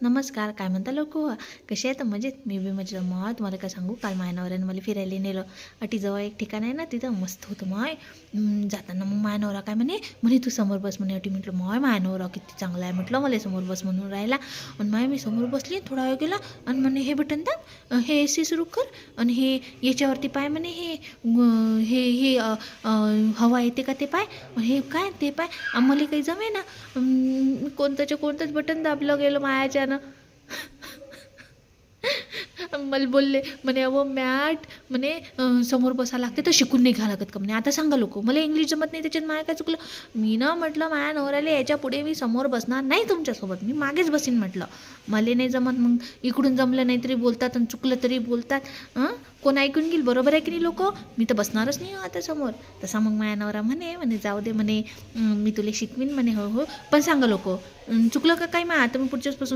नमस्कार, काय म्हणता लोक? कसे आहेत? मजेत? मी बी मजेत. मग तुम्हाला काय सांगू, काल माझ्या नवऱ्याने मला फिरायला नेलं. अटीजवळ एक ठिकाण आहे ना, तिथं मस्त होतं. माय जाताना मग माझ्या नवरा काय म्हणे म्हणे तू समोर बस म्हणे. अटी म्हटलं माय माझ्या नवरा किती चांगला आहे म्हटलं, मला समोर बस म्हणून राहिला. आणि माय मी समोर बसली, थोडा वेळ गेला आणि म्हणे हे बटन दाब, हे AC सुरू कर आणि हे याच्यावरती पाय म्हणे, हे हे हवा येते का ते पाय, हे काय ते पाय. आम्हाला काही जमे ना, कोणतंच बटन दाबलं गेलं मायाच्यानं. मला बोलले म्हणे अहो मॅट म्हणे समोर बसा लागते तर शिकून नाही घ्या लागत का म्हणे. आता सांगा लोक, मला इंग्लिश जमत नाही, त्याच्यात माया काय चुकलं. मी ना म्हटलं माया नवऱ्याला याच्या पुढे मी समोर बसणार नाही तुमच्यासोबत, मी मागेच बसीन म्हटलं. मला नाही जमत. मग इकडून जमलं नाही तरी बोलतात आणि चुकलं तरी बोलतात. कोण ऐकून घेईल? बरोबर आहे की नाही लोक? मी तर बसणारच नाही आता समोर. तसा मग माया नवरा म्हणे म्हणे जाऊ दे म्हणे, मी तुला शिकवीन म्हणे. हो हो, पण सांगा लोक, चुकलं का काही मा आता मी पुढच्याच पासून